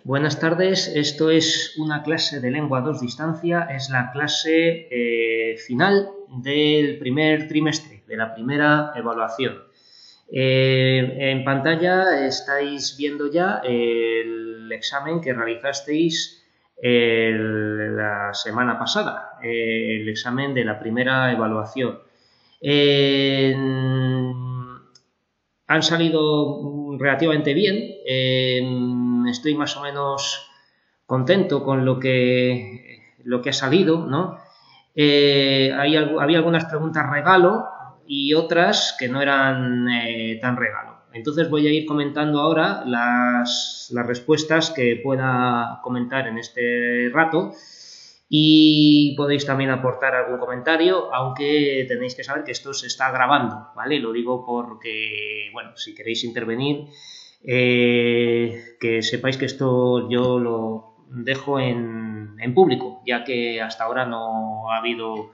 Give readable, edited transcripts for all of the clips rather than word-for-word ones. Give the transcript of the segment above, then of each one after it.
Buenas tardes, esto es una clase de lengua 2 distancia, es la clase final del primer trimestre, de la primera evaluación. En pantalla estáis viendo ya el examen que realizasteis la semana pasada, el examen de la primera evaluación. Han salido relativamente bien, estoy más o menos contento con lo que ha salido, ¿no? Había algunas preguntas regalo y otras que no eran tan regalo. Entonces voy a ir comentando ahora las respuestas que pueda comentar en este rato. Y podéis también aportar algún comentario, aunque tenéis que saber que esto se está grabando, ¿vale? Lo digo porque, bueno, si queréis intervenir, que sepáis que esto yo lo dejo en público, ya que hasta ahora no ha habido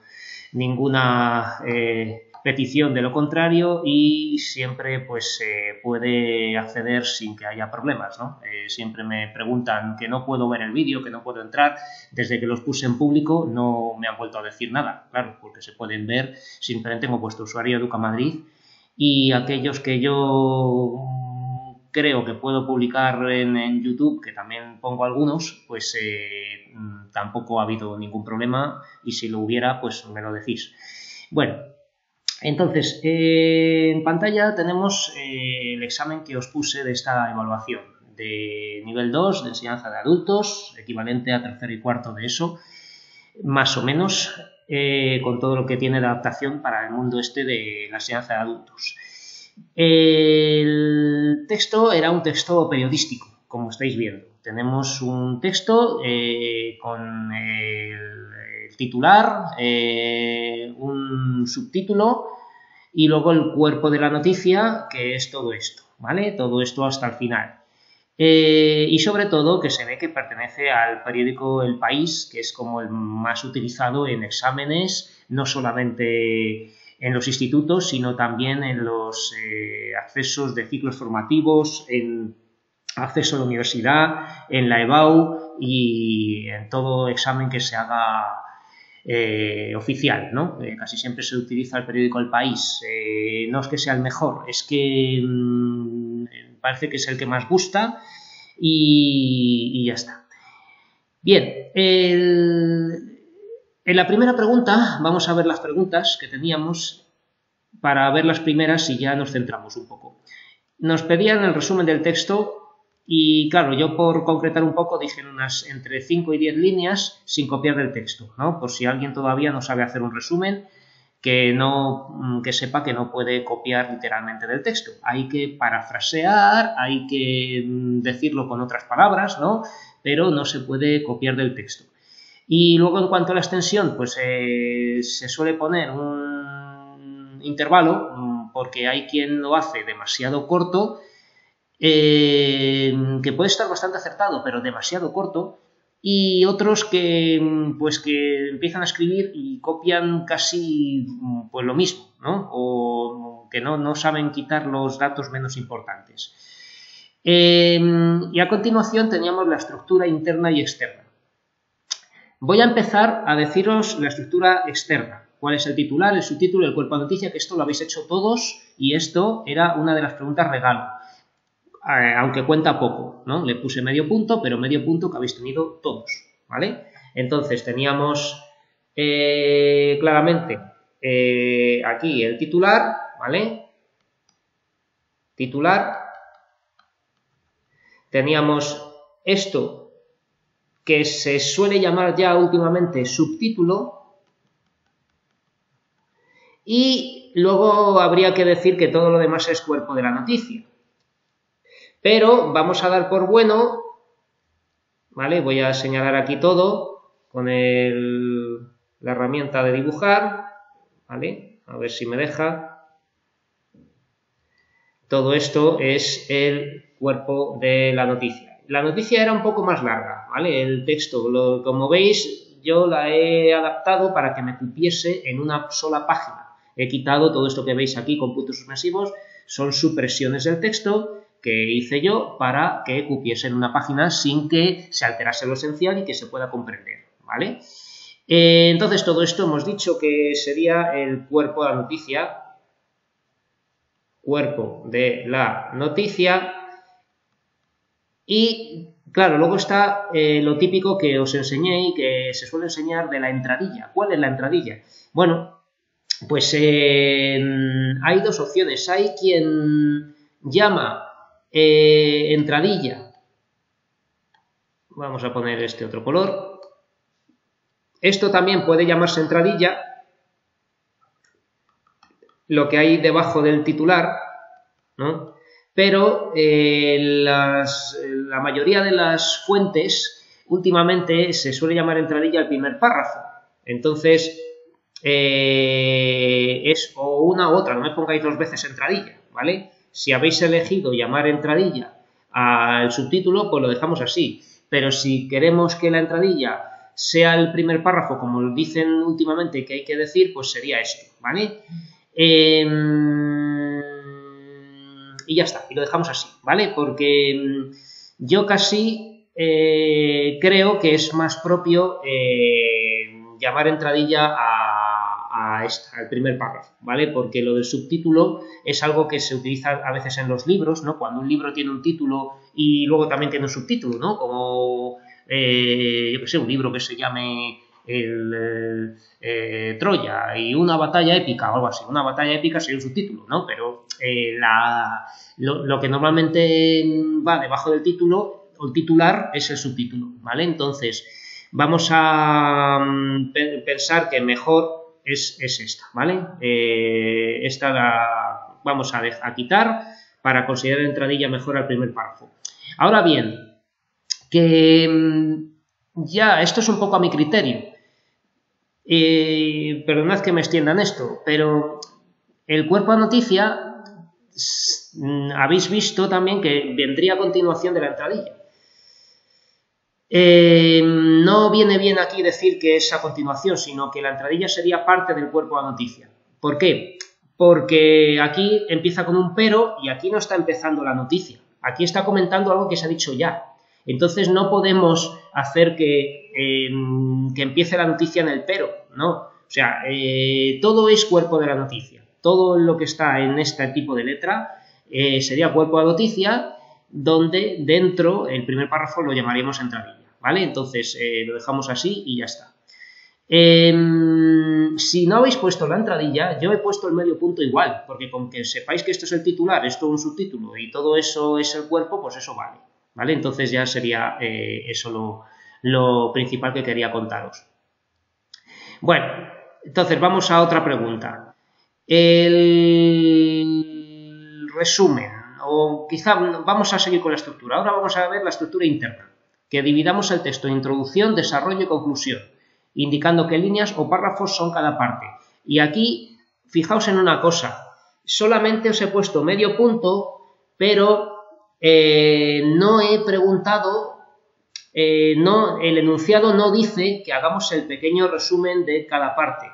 ninguna petición de lo contrario y siempre pues se puede acceder sin que haya problemas, ¿no? Siempre me preguntan que no puedo ver el vídeo, que no puedo entrar. Desde que los puse en público no me han vuelto a decir nada, claro, porque se pueden ver, simplemente tengo puesto usuario Educamadrid y aquellos que yo creo que puedo publicar en YouTube, que también pongo algunos, pues tampoco ha habido ningún problema y si lo hubiera, pues me lo decís. Bueno, entonces, en pantalla tenemos el examen que os puse de esta evaluación de nivel 2 de enseñanza de adultos, equivalente a tercero y cuarto de ESO, más o menos, con todo lo que tiene de adaptación para el mundo este de la enseñanza de adultos. El texto era un texto periodístico, como estáis viendo. Tenemos un texto con el titular, un subtítulo y luego el cuerpo de la noticia, que es todo esto, ¿vale? Todo esto hasta el final. Y sobre todo que se ve que pertenece al periódico El País, que es como el más utilizado en exámenes, no solamente en los institutos, sino también en los accesos de ciclos formativos, en acceso a la universidad, en la EBAU y en todo examen que se haga oficial, ¿no? Casi siempre se utiliza el periódico El País. No es que sea el mejor, es que parece que es el que más gusta y ya está. Bien, en la primera pregunta, vamos a ver las preguntas que teníamos para ver las primeras y ya nos centramos un poco. Nos pedían el resumen del texto y, claro, yo por concretar un poco dije unas entre 5 y 10 líneas sin copiar del texto, ¿no? Por si alguien todavía no sabe hacer un resumen, que sepa que no puede copiar literalmente del texto. Hay que parafrasear, hay que decirlo con otras palabras, ¿no? Pero no se puede copiar del texto. Y luego, en cuanto a la extensión, pues se suele poner un intervalo, porque hay quien lo hace demasiado corto, que puede estar bastante acertado, pero demasiado corto, y otros que empiezan a escribir y copian casi pues lo mismo, ¿no? O que no saben quitar los datos menos importantes. Y a continuación teníamos la estructura interna y externa. Voy a empezar a deciros la estructura externa. ¿Cuál es el titular, el subtítulo, el cuerpo de noticia? Que esto lo habéis hecho todos y esto era una de las preguntas regalo. Aunque cuenta poco, ¿no? Le puse medio punto, pero medio punto que habéis tenido todos, ¿vale? Entonces teníamos claramente aquí el titular, ¿vale? Titular. Teníamos esto que se suele llamar ya últimamente subtítulo y luego habría que decir que todo lo demás es cuerpo de la noticia. Pero vamos a dar por bueno, ¿vale? Voy a señalar aquí todo con la herramienta de dibujar, ¿vale? A ver si me deja. Todo esto es el cuerpo de la noticia. La noticia era un poco más larga, ¿vale? El texto, como veis, yo la he adaptado para que me cupiese en una sola página. He quitado todo esto que veis aquí con puntos suspensivos, son supresiones del texto que hice yo para que cupiese en una página sin que se alterase lo esencial y que se pueda comprender, ¿vale? Entonces, todo esto hemos dicho que sería el cuerpo de la noticia. Cuerpo de la noticia. Y, claro, luego está lo típico que os enseñé y que se suele enseñar de la entradilla. ¿Cuál es la entradilla? Bueno, pues hay dos opciones. Hay quien llama entradilla. Vamos a poner este otro color. Esto también puede llamarse entradilla, lo que hay debajo del titular, ¿no? Pero la mayoría de las fuentes últimamente se suele llamar entradilla al primer párrafo. Entonces, es o una u otra, no me pongáis dos veces entradilla, ¿vale? Si habéis elegido llamar entradilla al subtítulo, pues lo dejamos así. Pero si queremos que la entradilla sea el primer párrafo, como dicen últimamente que hay que decir, pues sería esto, ¿vale? Y ya está, y lo dejamos así, ¿vale? Porque yo casi creo que es más propio llamar entradilla al primer párrafo, ¿vale? Porque lo del subtítulo es algo que se utiliza a veces en los libros, ¿no? Cuando un libro tiene un título y luego también tiene un subtítulo, ¿no? Como, yo qué sé, un libro que se llame Troya y una batalla épica o algo así. Una batalla épica sería un subtítulo, ¿no? Pero lo que normalmente va debajo del título o el titular es el subtítulo, ¿vale? Entonces, vamos a pensar que mejor es esta, ¿vale? Esta la vamos a quitar para considerar entradilla mejor al primer párrafo. Ahora bien, que ya esto es un poco a mi criterio. Perdonad que me extienda en esto, pero el cuerpo de noticia habéis visto también que vendría a continuación de la entradilla. No viene bien aquí decir que es a continuación, sino que la entradilla sería parte del cuerpo de noticia. ¿Por qué? Porque aquí empieza con un pero y aquí no está empezando la noticia. Aquí está comentando algo que se ha dicho ya. Entonces no podemos hacer que empiece la noticia en el pero, ¿no? O sea, todo es cuerpo de la noticia. Todo lo que está en este tipo de letra sería cuerpo de noticia, donde dentro el primer párrafo lo llamaríamos entradilla, ¿vale? Entonces lo dejamos así y ya está. Si no habéis puesto la entradilla, yo he puesto el medio punto igual, porque con que sepáis que esto es el titular, esto es un subtítulo y todo eso es el cuerpo, pues eso vale, ¿vale? Entonces ya sería eso lo principal que quería contaros. Bueno, entonces vamos a otra pregunta. El resumen, o quizá vamos a seguir con la estructura. Ahora vamos a ver la estructura interna, que dividamos el texto en introducción, desarrollo y conclusión, indicando qué líneas o párrafos son cada parte. Y aquí, fijaos en una cosa, solamente os he puesto medio punto, pero no he preguntado, el enunciado no dice que hagamos el pequeño resumen de cada parte.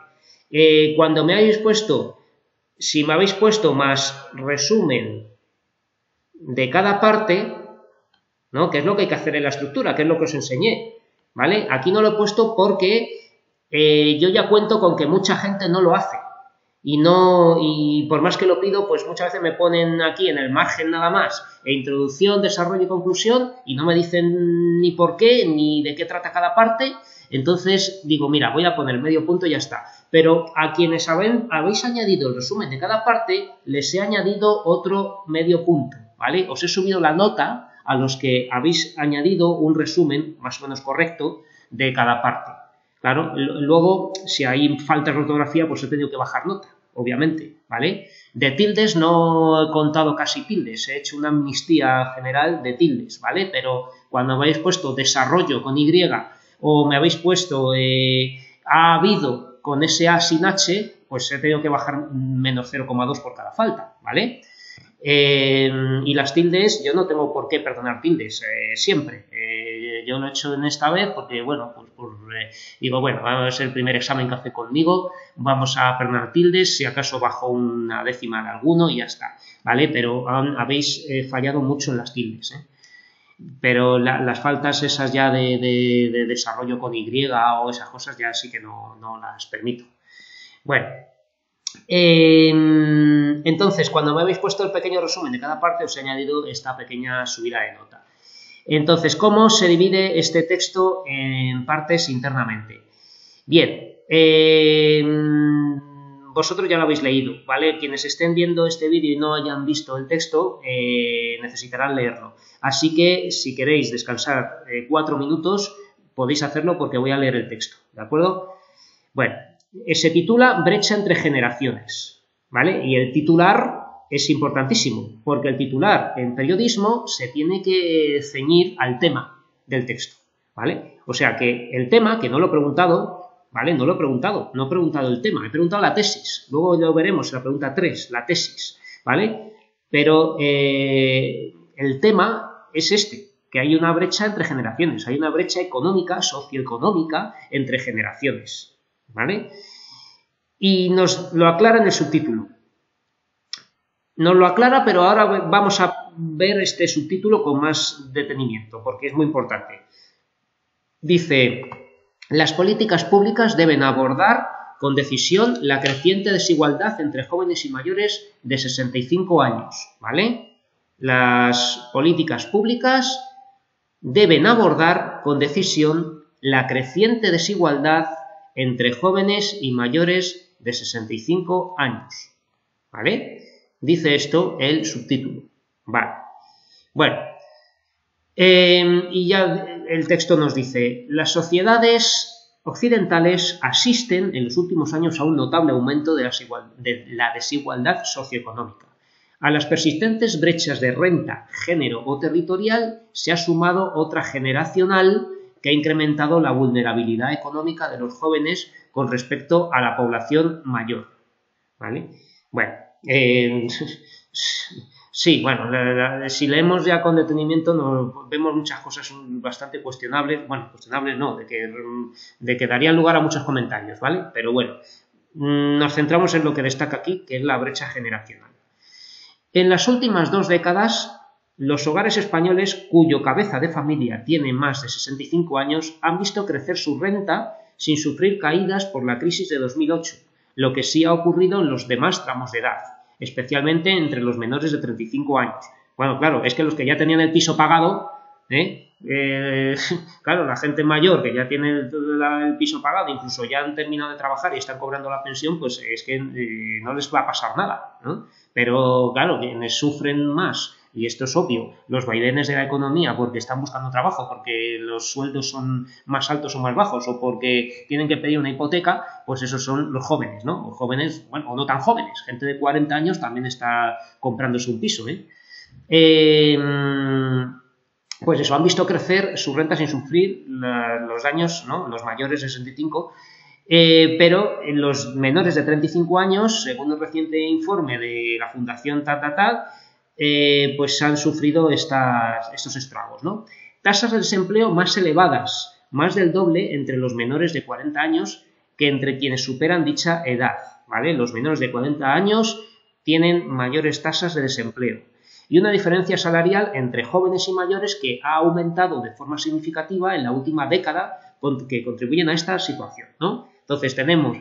Cuando me habéis puesto, si me habéis puesto más resumen de cada parte, ¿no? Que es lo que hay que hacer en la estructura, que es lo que os enseñé, ¿vale? Aquí no lo he puesto porque yo ya cuento con que mucha gente no lo hace. Y por más que lo pido, pues muchas veces me ponen aquí en el margen nada más introducción, desarrollo y conclusión y no me dicen ni por qué ni de qué trata cada parte. Entonces digo, mira, voy a poner medio punto y ya está. Pero a quienes habéis añadido el resumen de cada parte, les he añadido otro medio punto, ¿vale? Os he subido la nota a los que habéis añadido un resumen más o menos correcto de cada parte. Claro, luego, si hay falta de ortografía, pues he tenido que bajar nota, obviamente, ¿vale? De tildes no he contado casi tildes, he hecho una amnistía general de tildes, ¿vale? Pero cuando me habéis puesto desarrollo con Y o me habéis puesto ha habido con ese A sin H, pues he tenido que bajar menos 0,2 por cada falta, ¿vale? Y las tildes, yo no tengo por qué perdonar tildes, siempre. Yo lo he hecho en esta vez porque, bueno, pues por digo, bueno, va a ser el primer examen que hace conmigo, vamos a perdonar tildes, si acaso bajo una décima de alguno y ya está, ¿vale? Pero habéis fallado mucho en las tildes, ¿eh? Pero las faltas esas ya de desarrollo con Y o esas cosas ya sí que no las permito. Bueno, entonces cuando me habéis puesto el pequeño resumen de cada parte os he añadido esta pequeña subida de nota. Entonces, ¿cómo se divide este texto en partes internamente? Bien, vosotros ya lo habéis leído, ¿vale? Quienes estén viendo este vídeo y no hayan visto el texto necesitarán leerlo. Así que si queréis descansar 4 minutos podéis hacerlo porque voy a leer el texto, ¿de acuerdo? Bueno, se titula Brecha entre generaciones, ¿vale? Y el titular es importantísimo, porque el titular en periodismo se tiene que ceñir al tema del texto, ¿vale? O sea que el tema, que no lo he preguntado, ¿vale? No he preguntado el tema, he preguntado la tesis, luego lo veremos en la pregunta 3, la tesis, ¿vale? Pero el tema es este, que hay una brecha entre generaciones, hay una brecha económica, socioeconómica entre generaciones, ¿vale? Y nos lo aclara en el subtítulo. Nos lo aclara, pero ahora vamos a ver este subtítulo con más detenimiento, porque es muy importante. Dice, las políticas públicas deben abordar con decisión la creciente desigualdad entre jóvenes y mayores de 65 años, ¿vale? Las políticas públicas deben abordar con decisión la creciente desigualdad entre jóvenes y mayores de 65 años, ¿vale? Dice esto el subtítulo. Vale. Bueno, y ya el texto nos dice, las sociedades occidentales asisten en los últimos años a un notable aumento de la desigualdad socioeconómica. A las persistentes brechas de renta, género o territorial se ha sumado otra generacional que ha incrementado la vulnerabilidad económica de los jóvenes con respecto a la población mayor, ¿vale? Bueno, sí, bueno, si leemos ya con detenimiento vemos muchas cosas bastante cuestionables, bueno, cuestionables no, de que darían lugar a muchos comentarios, ¿vale? Pero bueno, nos centramos en lo que destaca aquí, que es la brecha generacional. En las últimas 2 décadas, los hogares españoles cuyo cabeza de familia tiene más de 65 años han visto crecer su renta sin sufrir caídas por la crisis de 2008, lo que sí ha ocurrido en los demás tramos de edad, especialmente entre los menores de 35 años. Bueno, claro, es que los que ya tenían el piso pagado, claro, la gente mayor que ya tiene el piso pagado, incluso ya han terminado de trabajar y están cobrando la pensión, pues es que no les va a pasar nada, ¿no? Pero claro, quienes sufren más, y esto es obvio, los vaivenes de la economía porque están buscando trabajo, porque los sueldos son más altos o más bajos, o porque tienen que pedir una hipoteca, pues esos son los jóvenes, ¿no? Los jóvenes, bueno, o no tan jóvenes, gente de 40 años también está comprándose un piso, pues eso, han visto crecer su renta sin sufrir los daños, ¿no? Los mayores de 65, pero en los menores de 35 años, según el reciente informe de la Fundación pues han sufrido estos estragos, ¿no? Tasas de desempleo más elevadas, más del doble entre los menores de 40 años que entre quienes superan dicha edad, ¿vale? Los menores de 40 años tienen mayores tasas de desempleo y una diferencia salarial entre jóvenes y mayores que ha aumentado de forma significativa en la última década que contribuyen a esta situación, ¿no? Entonces tenemos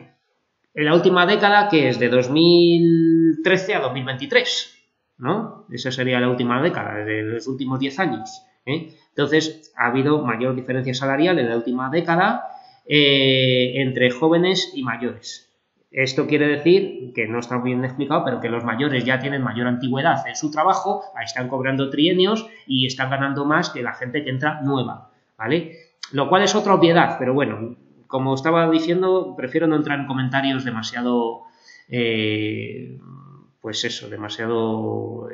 en la última década que es de 2013 a 2023, ¿no? Esa sería la última década, de los últimos 10 años, Entonces ha habido mayor diferencia salarial en la última década entre jóvenes y mayores. Esto quiere decir, que no está bien explicado, pero que los mayores ya tienen mayor antigüedad en su trabajo, están cobrando trienios y están ganando más que la gente que entra nueva, ¿vale? Lo cual es otra obviedad, pero bueno, como estaba diciendo, prefiero no entrar en comentarios demasiado, pues eso, demasiado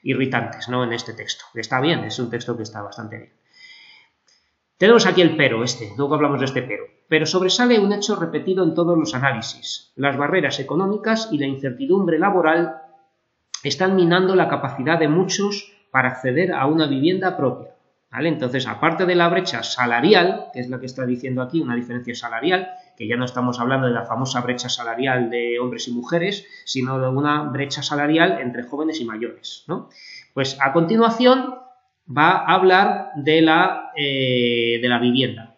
irritantes, ¿no? En este texto. Está bien, es un texto que está bastante bien. Tenemos aquí el pero, luego hablamos de este pero sobresale un hecho repetido en todos los análisis. Las barreras económicas y la incertidumbre laboral están minando la capacidad de muchos para acceder a una vivienda propia, ¿vale? Entonces, aparte de la brecha salarial, que es la que está diciendo aquí, una diferencia salarial, que ya no estamos hablando de la famosa brecha salarial de hombres y mujeres, sino de una brecha salarial entre jóvenes y mayores, ¿no? Pues a continuación va a hablar de la vivienda.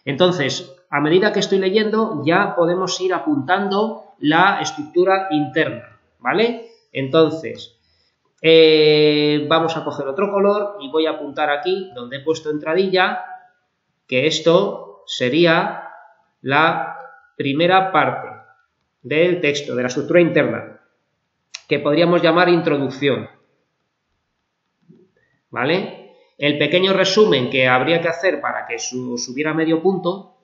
Entonces, a medida que estoy leyendo, ya podemos ir apuntando la estructura interna, ¿vale? Entonces, vamos a coger otro color y voy a apuntar aquí, donde he puesto entradilla, que esto sería la primera parte del texto, de la estructura interna, que podríamos llamar introducción, ¿vale? El pequeño resumen que habría que hacer para que subiera medio punto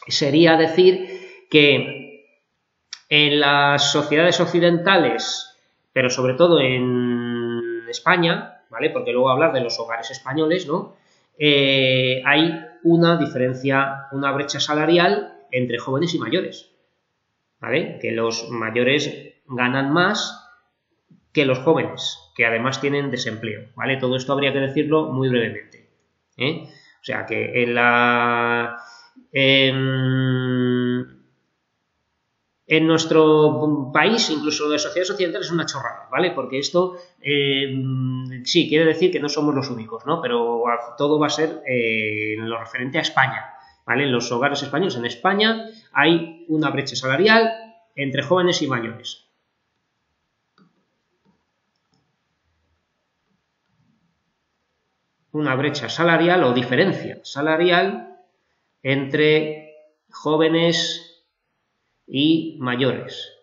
sería decir que en las sociedades occidentales, pero sobre todo en España, ¿vale? Porque luego hablar de los hogares españoles, ¿no? Hay una diferencia, una brecha salarial entre jóvenes y mayores, ¿vale? Que los mayores ganan más que los jóvenes, que además tienen desempleo, ¿vale? Todo esto habría que decirlo muy brevemente, ¿eh? O sea que en nuestro país, incluso de sociedades occidentales, es una chorrada, ¿vale? Porque esto sí quiere decir que no somos los únicos, ¿no? Pero todo va a ser en lo referente a España, ¿vale? En los hogares españoles, en España, hay una brecha salarial entre jóvenes y mayores. Una brecha salarial o diferencia salarial entre jóvenes y mayores,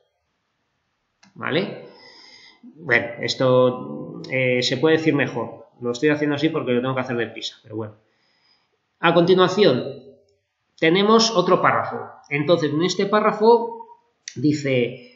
¿vale? Bueno, esto se puede decir mejor, lo estoy haciendo así porque lo tengo que hacer deprisa, pero bueno. A continuación, tenemos otro párrafo. Entonces, en este párrafo dice: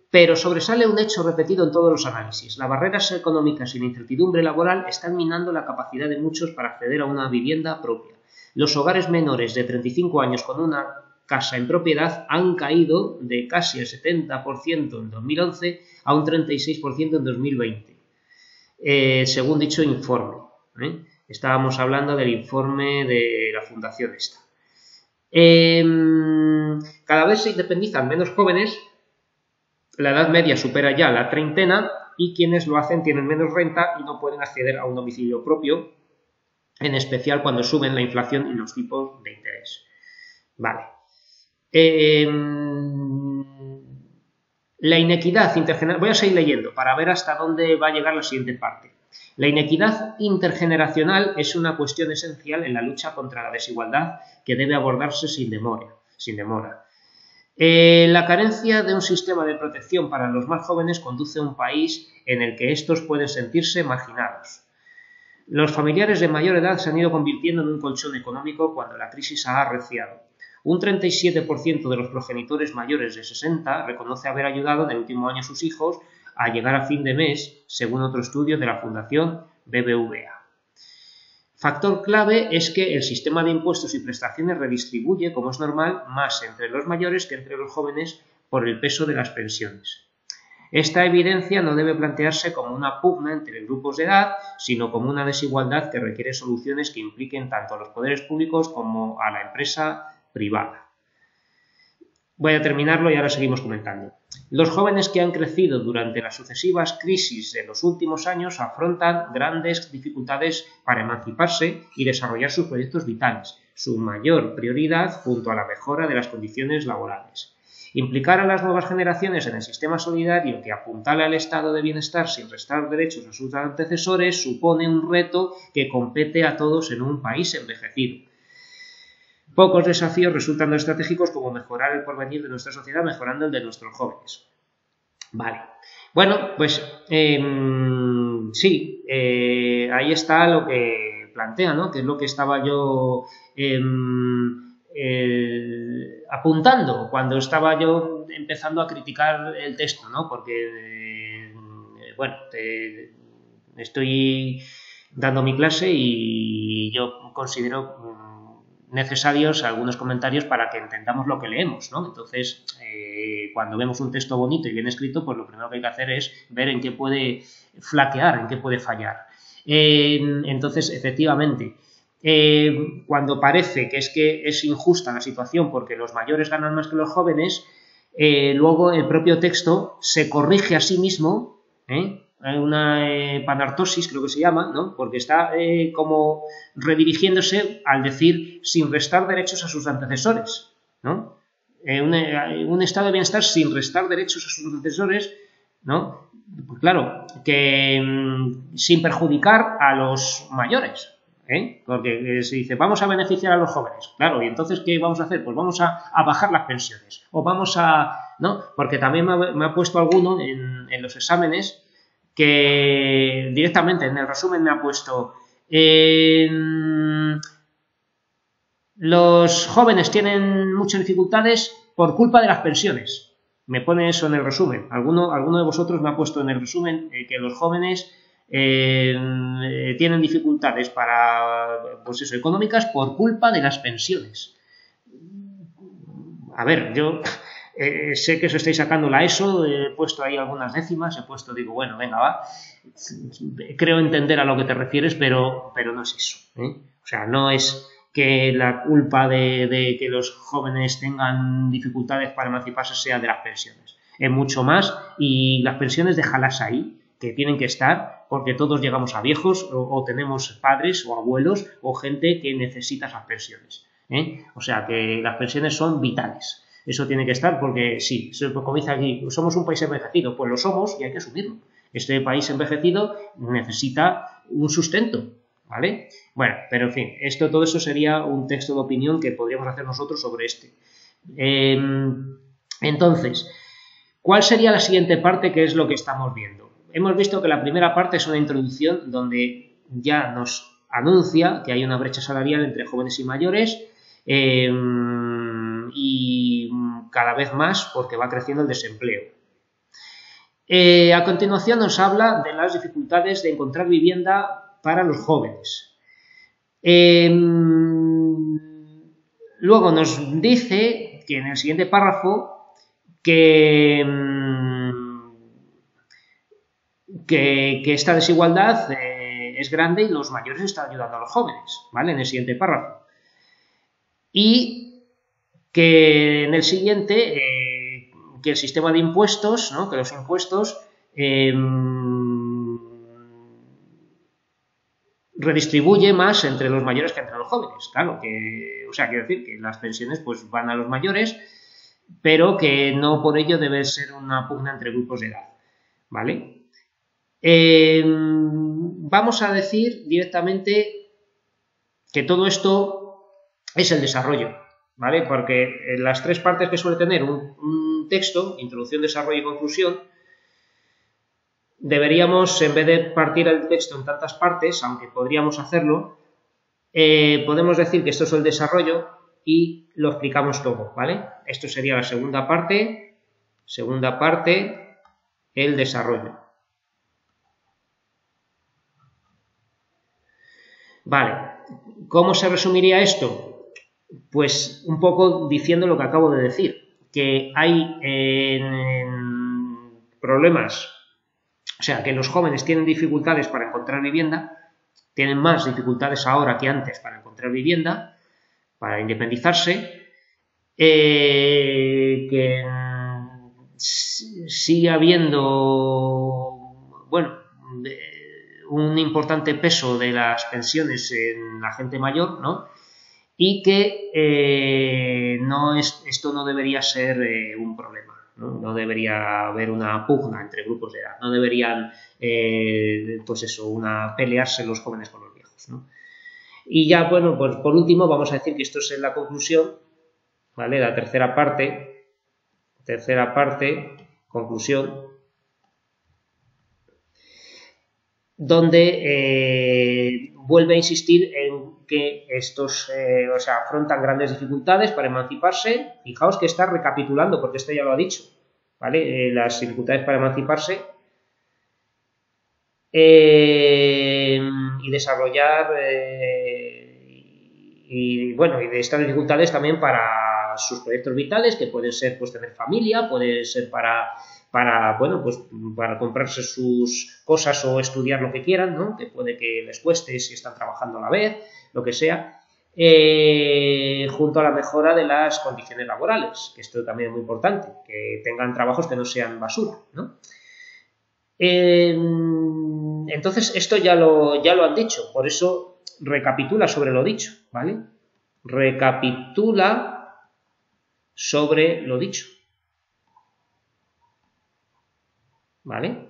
pero sobresale un hecho repetido en todos los análisis. Las barreras económicas y la incertidumbre laboral están minando la capacidad de muchos para acceder a una vivienda propia. Los hogares menores de 35 años con una casa en propiedad han caído de casi el 70% en 2011 a un 36% en 2020, según dicho informe. Estábamos hablando del informe de la fundación esta. Cada vez se independizan menos jóvenes, la edad media supera ya la treintena y quienes lo hacen tienen menos renta y no pueden acceder a un domicilio propio, en especial cuando suben la inflación y los tipos de interés. Vale. La inequidad intergeneracional, voy a seguir leyendo para ver hasta dónde va a llegar la siguiente parte. La inequidad intergeneracional es una cuestión esencial en la lucha contra la desigualdad que debe abordarse sin demora. La carencia de un sistema de protección para los más jóvenes conduce a un país en el que estos pueden sentirse marginados. Los familiares de mayor edad se han ido convirtiendo en un colchón económico cuando la crisis ha arreciado. Un 37% de los progenitores mayores de 60 reconoce haber ayudado en el último año a sus hijos a llegar a fin de mes, según otro estudio de la Fundación BBVA. Factor clave es que el sistema de impuestos y prestaciones redistribuye, como es normal, más entre los mayores que entre los jóvenes por el peso de las pensiones. Esta evidencia no debe plantearse como una pugna entre grupos de edad, sino como una desigualdad que requiere soluciones que impliquen tanto a los poderes públicos como a la empresa privada. Voy a terminarlo y ahora seguimos comentando. Los jóvenes que han crecido durante las sucesivas crisis de los últimos años afrontan grandes dificultades para emanciparse y desarrollar sus proyectos vitales, su mayor prioridad junto a la mejora de las condiciones laborales. Implicar a las nuevas generaciones en el sistema solidario que apuntala al estado de bienestar sin restar derechos a sus antecesores supone un reto que compete a todos en un país envejecido. Pocos desafíos resultan estratégicos como mejorar el porvenir de nuestra sociedad mejorando el de nuestros jóvenes. Vale. Bueno, pues sí, ahí está lo que plantea, ¿no? Que es lo que estaba yo apuntando cuando estaba yo empezando a criticar el texto, ¿no? Porque, bueno, estoy dando mi clase y yo considero necesarios algunos comentarios para que entendamos lo que leemos, ¿no? Entonces, cuando vemos un texto bonito y bien escrito, pues lo primero que hay que hacer es ver en qué puede flaquear, en qué puede fallar. Entonces, efectivamente, cuando parece que es injusta la situación porque los mayores ganan más que los jóvenes, luego el propio texto se corrige a sí mismo, hay una panartosis, creo que se llama, ¿no? Porque está como redirigiéndose al decir sin restar derechos a sus antecesores, ¿no? Un estado de bienestar sin restar derechos a sus antecesores, ¿no? Pues claro, que sin perjudicar a los mayores, porque se dice, vamos a beneficiar a los jóvenes, claro, y entonces, ¿qué vamos a hacer? Pues vamos a bajar las pensiones, o vamos a, ¿no? Porque también me ha puesto alguno en los exámenes que directamente en el resumen me ha puesto los jóvenes tienen muchas dificultades por culpa de las pensiones. Me pone eso en el resumen. Alguno de vosotros me ha puesto en el resumen que los jóvenes tienen dificultades pues eso, económicas por culpa de las pensiones. A ver, yo sé que os estáis sacando la ESO, he puesto ahí algunas décimas, digo, bueno, venga, va. Creo entender a lo que te refieres, pero no es eso. O sea, no es que la culpa de que los jóvenes tengan dificultades para emanciparse sea de las pensiones. Es mucho más, y las pensiones déjalas ahí, que tienen que estar, porque todos llegamos a viejos o tenemos padres o abuelos o gente que necesita esas pensiones. O sea que las pensiones son vitales. Eso tiene que estar porque sí, como dice aquí, somos un país envejecido, pues lo somos y hay que asumirlo. Este país envejecido necesita un sustento, ¿vale? Bueno, pero en fin, todo eso sería un texto de opinión que podríamos hacer nosotros sobre este. Entonces, ¿cuál sería la siguiente parte? ¿Qué es lo que estamos viendo? Hemos visto que la primera parte es una introducción donde ya nos anuncia que hay una brecha salarial entre jóvenes y mayores, y cada vez más porque va creciendo el desempleo. A continuación nos habla de las dificultades de encontrar vivienda para los jóvenes. Luego nos dice que en el siguiente párrafo que esta desigualdad es grande y los mayores están ayudando a los jóvenes, ¿vale? En el siguiente párrafo. Y que en el siguiente, que el sistema de impuestos, ¿no? Que los impuestos redistribuye más entre los mayores que entre los jóvenes. Claro, o sea, quiero decir que las pensiones pues van a los mayores, pero que no por ello debe ser una pugna entre grupos de edad, ¿vale? Vamos a decir directamente que todo esto es el desarrollo, ¿vale? Porque en las tres partes que suele tener un texto, introducción, desarrollo y conclusión, deberíamos, en vez de partir el texto en tantas partes, aunque podríamos hacerlo, podemos decir que esto es el desarrollo y lo explicamos todo, ¿vale? Esto sería la segunda parte, el desarrollo. Vale, ¿cómo se resumiría esto? Pues un poco diciendo lo que acabo de decir, que hay problemas, o sea, que los jóvenes tienen dificultades para encontrar vivienda, tienen más dificultades ahora que antes para encontrar vivienda, para independizarse, que sigue habiendo, bueno, un importante peso de las pensiones en la gente mayor, ¿no? Y que esto no debería ser un problema, ¿no? No debería haber una pugna entre grupos de edad, no deberían, pues eso, pelearse los jóvenes con los viejos, ¿no? Y ya, bueno, pues por último vamos a decir que esto es la conclusión, ¿vale? La tercera parte, conclusión, donde vuelve a insistir en que estos afrontan grandes dificultades para emanciparse. Fijaos que está recapitulando, porque esto ya lo ha dicho, ¿vale? Las dificultades para emanciparse y desarrollar y de estas dificultades también para para sus proyectos vitales, que puede ser pues tener familia, puede ser para bueno, pues para comprarse sus cosas o estudiar lo que quieran, ¿no? Que puede que les cueste si están trabajando a la vez, lo que sea, junto a la mejora de las condiciones laborales, que esto también es muy importante, que tengan trabajos que no sean basura, ¿no? Entonces, esto ya lo han dicho, por eso recapitula sobre lo dicho, ¿vale? Recapitula sobre lo dicho, ¿vale?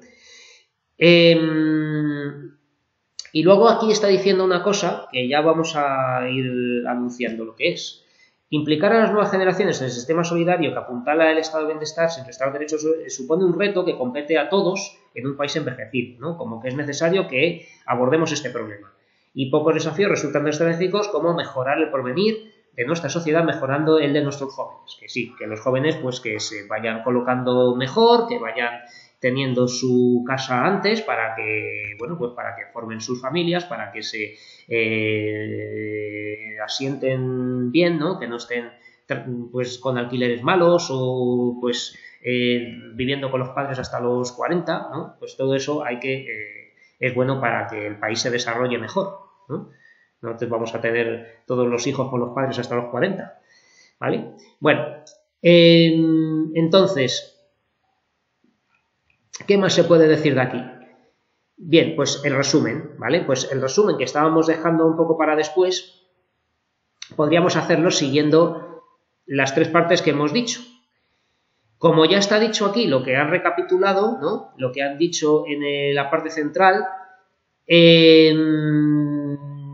Y luego aquí está diciendo una cosa que ya vamos a ir anunciando lo que es. Implicar a las nuevas generaciones en el sistema solidario que apuntala el estado de bienestar sin restar derechos supone un reto que compete a todos en un país envejecido, ¿no? Como que es necesario que abordemos este problema. Y pocos desafíos resultan estratégicos como mejorar el porvenir de nuestra sociedad mejorando el de nuestros jóvenes. Que sí, que los jóvenes pues que se vayan colocando mejor, que vayan teniendo su casa antes para que, bueno, pues para que formen sus familias, para que se asienten bien, ¿no? Que no estén pues con alquileres malos o pues viviendo con los padres hasta los 40, ¿no? Pues todo eso es bueno para que el país se desarrolle mejor, ¿no? No vamos a tener todos los hijos con los padres hasta los 40, ¿vale? Bueno, entonces, ¿qué más se puede decir de aquí? Bien, pues el resumen, ¿vale? Pues el resumen que estábamos dejando un poco para después, podríamos hacerlo siguiendo las tres partes que hemos dicho. Como ya está dicho aquí lo que han recapitulado, ¿no? Lo que han dicho en la parte central,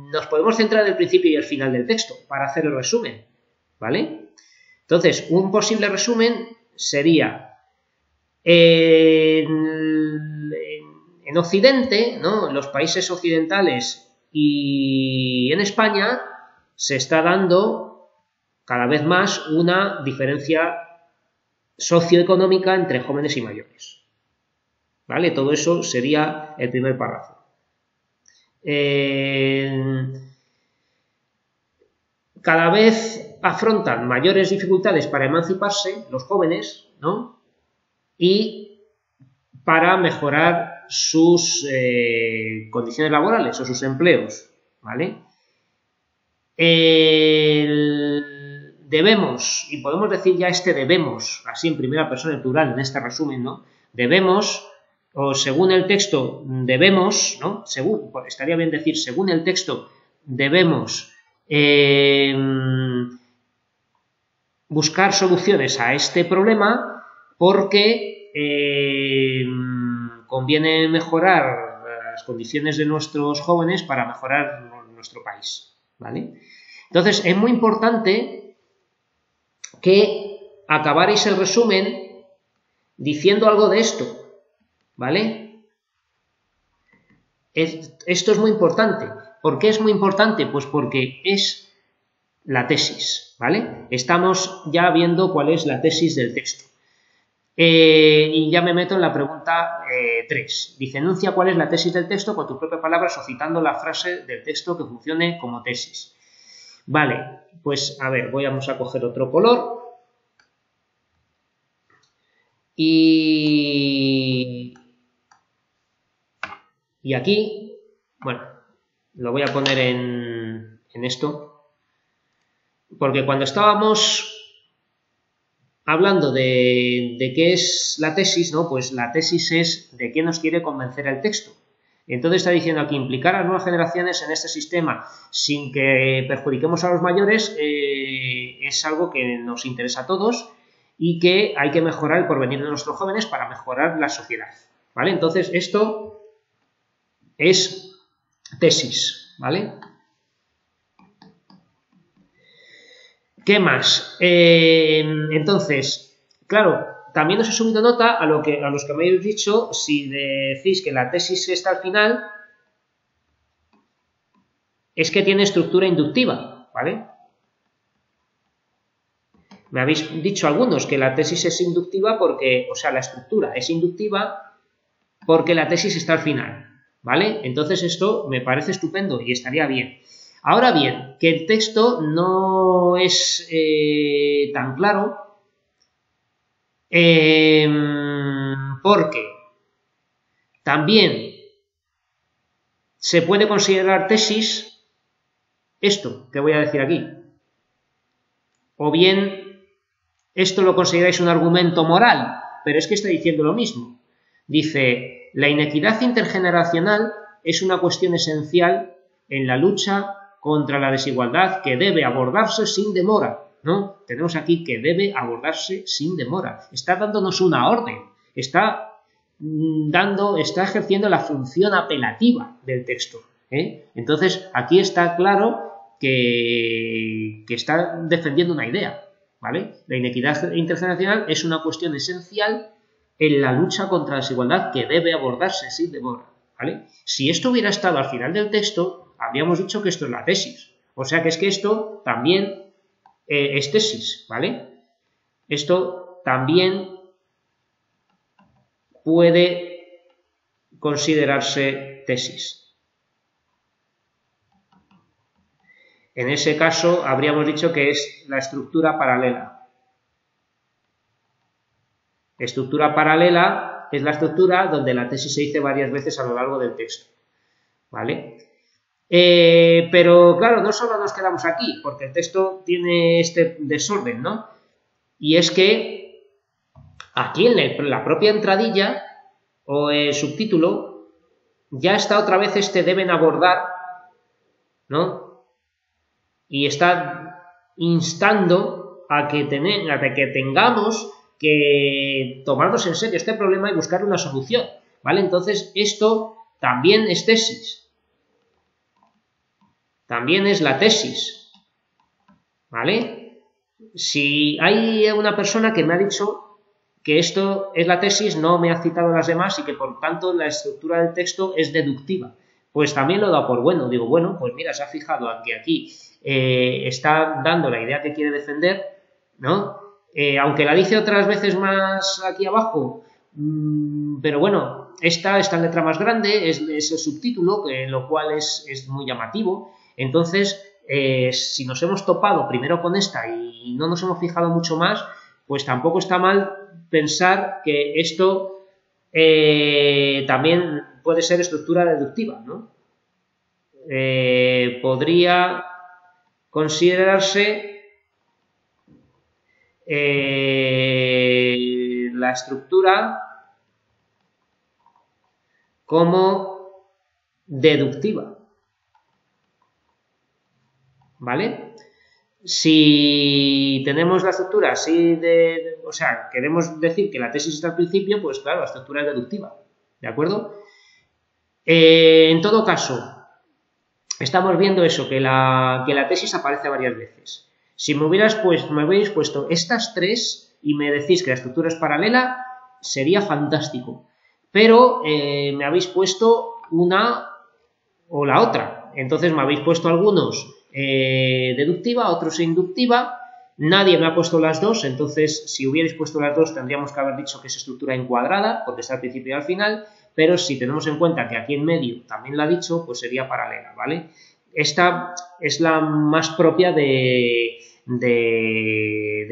nos podemos centrar en el principio y el final del texto para hacer el resumen, ¿vale? Entonces, un posible resumen sería en Occidente, ¿no? En los países occidentales y en España se está dando cada vez más una diferencia socioeconómica entre jóvenes y mayores, ¿vale? Todo eso sería el primer párrafo. Cada vez afrontan mayores dificultades para emanciparse los jóvenes, ¿no? Y para mejorar sus condiciones laborales o sus empleos, ¿vale? Debemos, y podemos decir ya debemos, así en primera persona en plural en este resumen, ¿no? Debemos, o según el texto, debemos, ¿no? Estaría bien decir, según el texto, debemos buscar soluciones a este problema porque conviene mejorar las condiciones de nuestros jóvenes para mejorar nuestro país, ¿vale? Entonces, es muy importante que acabaréis el resumen diciendo algo de esto, ¿vale? Esto es muy importante. ¿Por qué es muy importante? Pues porque es la tesis, ¿vale? Estamos ya viendo cuál es la tesis del texto. Y ya me meto en la pregunta 3. Dice, enuncia cuál es la tesis del texto con tus propias palabras o citando la frase del texto que funcione como tesis. Vale, pues a ver, vamos a coger otro color. Y aquí, bueno, lo voy a poner en esto, porque cuando estábamos hablando de qué es la tesis, ¿no? Pues la tesis es de qué nos quiere convencer el texto. Entonces está diciendo aquí, implicar a las nuevas generaciones en este sistema sin que perjudiquemos a los mayores es algo que nos interesa a todos y que hay que mejorar el porvenir de nuestros jóvenes para mejorar la sociedad, ¿vale? Entonces esto es tesis, ¿vale? ¿Qué más? Entonces, claro, también os he subido nota a los que me habéis dicho, si decís que la tesis está al final, es que tiene estructura inductiva, ¿vale? Me habéis dicho algunos que la tesis es inductiva porque, o sea, la estructura es inductiva porque la tesis está al final, ¿vale? Entonces esto me parece estupendo y estaría bien. Ahora bien, que el texto no es tan claro porque también se puede considerar tesis esto que voy a decir aquí. O bien esto lo consideráis un argumento moral, pero es que está diciendo lo mismo. Dice, la inequidad intergeneracional es una cuestión esencial en la lucha contra la desigualdad que debe abordarse sin demora, ¿no? Tenemos aquí que debe abordarse sin demora. Está dándonos una orden, está ejerciendo la función apelativa del texto, ¿eh? Entonces, aquí está claro que está defendiendo una idea, ¿vale? La inequidad intergeneracional es una cuestión esencial en la lucha contra la desigualdad que debe abordarse sin demora, ¿vale? Si esto hubiera estado al final del texto, habríamos dicho que esto es la tesis. O sea que es que esto también es tesis, ¿vale? Esto también puede considerarse tesis. En ese caso, habríamos dicho que es la estructura paralela. Estructura paralela es la estructura donde la tesis se dice varias veces a lo largo del texto, ¿vale? Pero claro, no solo nos quedamos aquí, porque el texto tiene este desorden, ¿no? Y es que aquí en la propia entradilla o el subtítulo ya está otra vez este deben abordar, ¿no? Y está instando a que tengamos que tomarnos en serio este problema y buscar una solución, ¿vale? Entonces esto también es tesis. También es la tesis, ¿vale? Si hay una persona que me ha dicho que esto es la tesis, no me ha citado las demás y que por tanto la estructura del texto es deductiva, pues también lo he dado por bueno. Digo, bueno, pues mira, se ha fijado que aquí está dando la idea que quiere defender, ¿no? Aunque la dice otras veces más aquí abajo, pero bueno, esta en letra más grande, es el subtítulo, lo cual es muy llamativo. Entonces, si nos hemos topado primero con esta y no nos hemos fijado mucho más, pues tampoco está mal pensar que esto también puede ser estructura deductiva, ¿no? Podría considerarse la estructura como deductiva, ¿vale? Si tenemos la estructura así o sea, queremos decir que la tesis está al principio, pues claro, la estructura es deductiva, ¿de acuerdo? En todo caso, estamos viendo eso, que la tesis aparece varias veces. Si me hubierais puesto estas tres y me decís que la estructura es paralela, sería fantástico. Pero me habéis puesto una o la otra. Entonces me habéis puesto algunos deductiva, otros inductiva. Nadie me ha puesto las dos, entonces si hubierais puesto las dos tendríamos que haber dicho que es estructura encuadrada, porque está al principio y al final, pero si tenemos en cuenta que aquí en medio también la ha dicho, pues sería paralela, ¿vale? Esta es la más propia de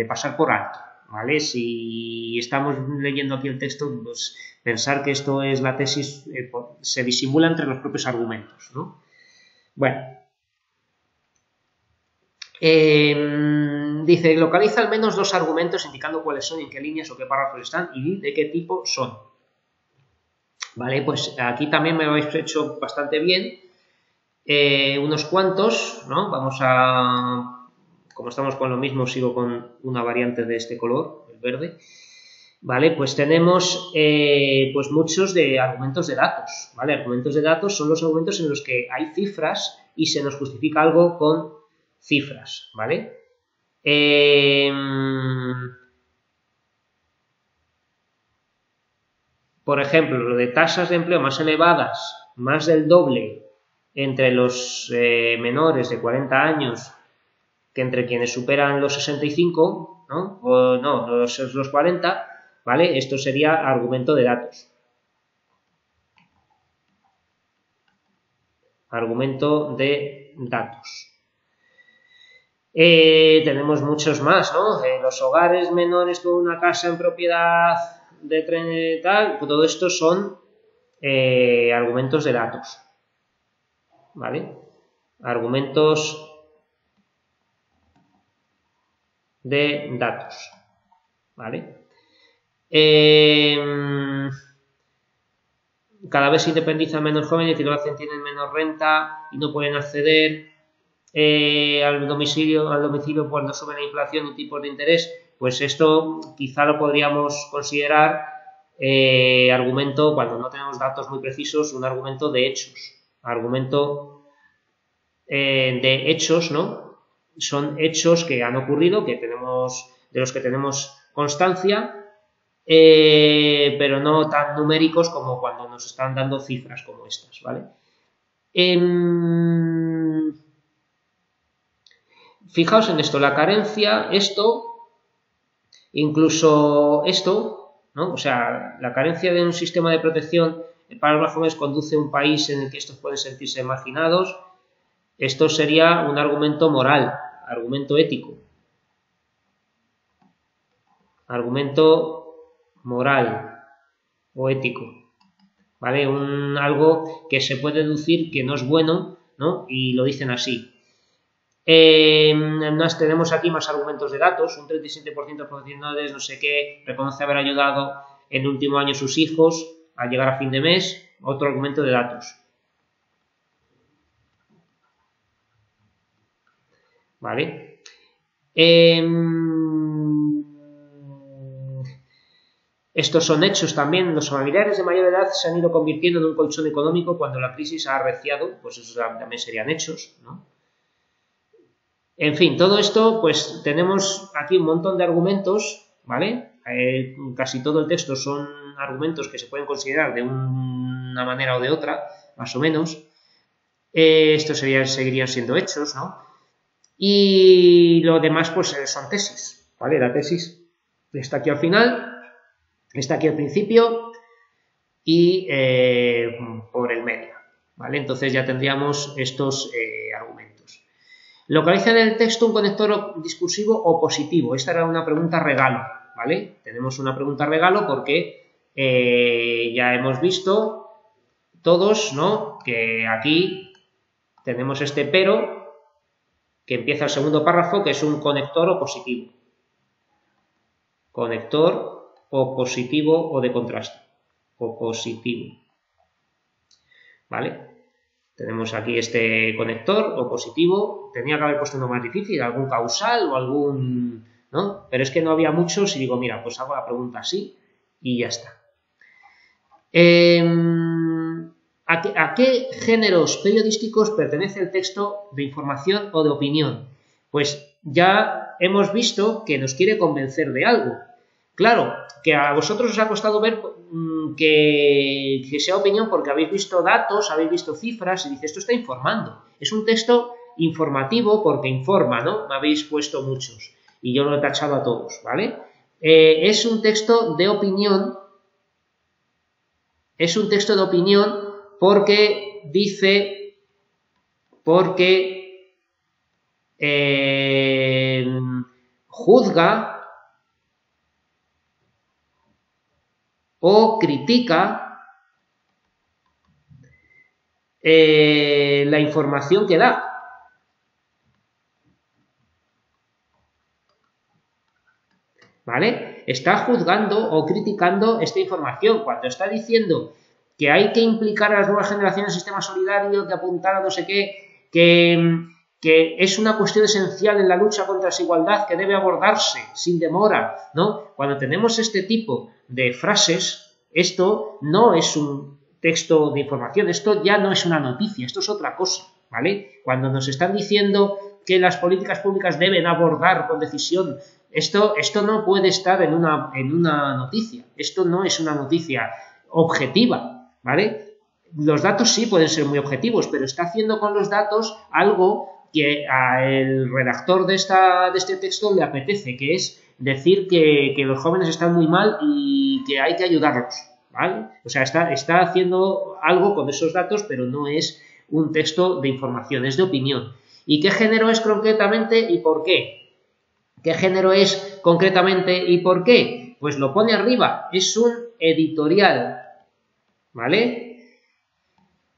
pasar por alto, ¿vale? Si estamos leyendo aquí el texto, pues pensar que esto es la tesis se disimula entre los propios argumentos, ¿no? Bueno. Dice, localiza al menos dos argumentos indicando cuáles son, en qué líneas o qué párrafos están y de qué tipo son. Vale, pues aquí también me lo habéis hecho bastante bien. Unos cuantos, ¿no? Vamos a, como estamos con lo mismo, sigo con una variante de este color, el verde. Vale, pues tenemos pues muchos de argumentos de datos, ¿vale? Argumentos de datos son los argumentos en los que hay cifras y se nos justifica algo con cifras, ¿vale? Por ejemplo, lo de tasas de empleo más elevadas, más del doble entre los menores de 40 años que entre quienes superan los 65, ¿no? O no, los 40, ¿vale? Esto sería argumento de datos. Argumento de datos. Tenemos muchos más, ¿no? Los hogares menores con una casa en propiedad de tren tal, todo esto son argumentos de datos, ¿vale? Argumentos de datos, ¿vale? Cada vez se independizan menos jóvenes y lo hacen, tienen menos renta y no pueden acceder al domicilio cuando sube la inflación y tipos de interés. Pues esto quizá lo podríamos considerar argumento, cuando no tenemos datos muy precisos, un argumento de hechos. Argumento de hechos, ¿no? Son hechos que han ocurrido, de los que tenemos constancia, pero no tan numéricos como cuando nos están dando cifras como estas, ¿vale? Fijaos en esto, la carencia, incluso esto, ¿no? O sea, la carencia de un sistema de protección para los jóvenes conduce a un país en el que estos pueden sentirse marginados. Esto sería un argumento moral, argumento ético, argumento moral o ético, ¿vale? Algo que se puede deducir que no es bueno, ¿no? Y lo dicen así. Tenemos aquí más argumentos de datos. Un 37% de profesionales, no sé qué, reconoce haber ayudado en el último año a sus hijos a llegar a fin de mes. Otro argumento de datos. ¿Vale? Estos son hechos también. Los familiares de mayor edad se han ido convirtiendo en un colchón económico cuando la crisis ha arreciado. Pues eso también serían hechos, ¿no? En fin, todo esto, pues tenemos aquí un montón de argumentos, ¿vale? Casi todo el texto son argumentos que se pueden considerar de una manera o de otra, más o menos. Estos seguirían siendo hechos, ¿no? Y lo demás, pues son tesis, ¿vale? La tesis está aquí al final, está aquí al principio y por el medio, ¿vale? Entonces ya tendríamos estos argumentos. Localiza en el texto un conector discursivo o positivo. Esta era una pregunta regalo, ¿vale? Tenemos una pregunta regalo porque ya hemos visto todos, ¿no? Que aquí tenemos este pero que empieza el segundo párrafo, que es un conector opositivo. Conector opositivo o de contraste. Opositivo. ¿Vale? Tenemos aquí este conector opositivo. Tenía que haber puesto uno más difícil, algún causal o algún, ¿no? Pero es que no había muchos y digo, mira, pues hago la pregunta así y ya está. ¿A qué géneros periodísticos pertenece el texto de información o de opinión? Pues ya hemos visto que nos quiere convencer de algo. Claro, que a vosotros os ha costado ver que sea opinión porque habéis visto datos, habéis visto cifras y dice, esto está informando. Es un texto informativo porque informa, ¿no? Me habéis puesto muchos y yo lo he tachado a todos, ¿vale? Es un texto de opinión. Es un texto de opinión porque dice, juzga o critica la información que da. ¿Vale? Está juzgando o criticando esta información. Cuando está diciendo que hay que implicar a las nuevas generaciones en el sistema solidario, que apuntar a no sé qué, que es una cuestión esencial en la lucha contra la desigualdad que debe abordarse sin demora, ¿no? Cuando tenemos este tipo de frases, esto no es un texto de información, esto ya no es una noticia, esto es otra cosa, ¿vale? Cuando nos están diciendo que las políticas públicas deben abordar con decisión, esto no puede estar en una noticia, esto no es una noticia objetiva, ¿vale? Los datos sí pueden ser muy objetivos, pero está haciendo con los datos algo que al redactor de este texto le apetece, que es decir que los jóvenes están muy mal y que hay que ayudarlos, ¿vale? O sea, está haciendo algo con esos datos, pero no es un texto de información, es de opinión. ¿Y qué género es concretamente y por qué? ¿Qué género es concretamente y por qué? Pues lo pone arriba, es un editorial, ¿vale?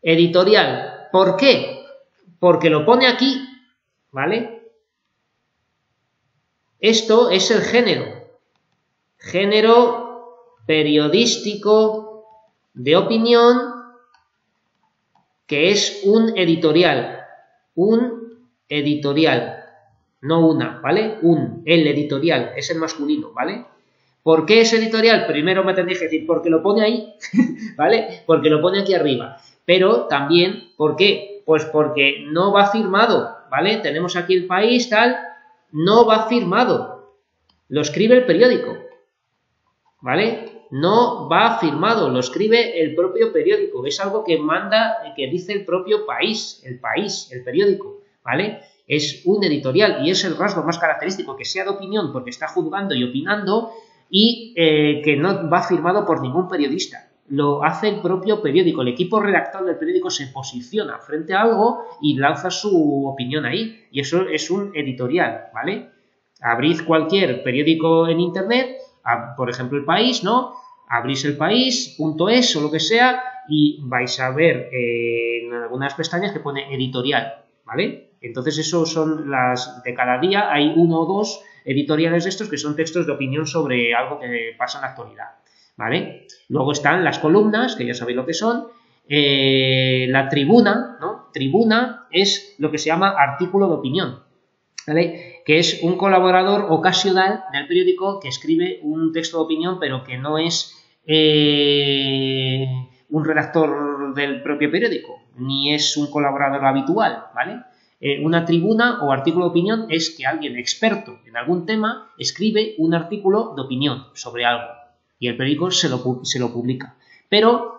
Editorial, ¿por qué? Porque lo pone aquí, ¿vale? Esto es el género periodístico de opinión, que es un editorial, no una, ¿vale? El editorial, es el masculino, ¿vale? ¿Por qué es editorial? Primero me tendréis que decir, porque lo pone ahí, ¿vale? Porque lo pone aquí arriba, pero también, ¿por qué? Pues porque no va firmado, ¿vale? Tenemos aquí El País, tal, no va firmado, lo escribe el periódico, ¿vale? No va firmado, lo escribe el propio periódico, es algo que manda, que dice el propio país, el periódico, ¿vale? Es un editorial y es el rasgo más característico, que sea de opinión porque está juzgando y opinando y que no va firmado por ningún periodista. Lo hace el propio periódico, el equipo redactor del periódico se posiciona frente a algo y lanza su opinión ahí, y eso es un editorial, ¿vale? Abrid cualquier periódico en internet, por ejemplo El País, ¿no? Abrís elpaís.es o lo que sea y vais a ver en algunas pestañas que pone editorial, ¿vale? Entonces esos son las de cada día, hay 1 o 2 editoriales de estos que son textos de opinión sobre algo que pasa en la actualidad, ¿vale? Luego están las columnas, que ya sabéis lo que son, la tribuna, ¿no? Tribuna es lo que se llama artículo de opinión, ¿vale? Que es un colaborador ocasional del periódico que escribe un texto de opinión, pero que no es un redactor del propio periódico, ni es un colaborador habitual, ¿vale? Una tribuna o artículo de opinión es que alguien experto en algún tema escribe un artículo de opinión sobre algo y el periódico se lo publica. Pero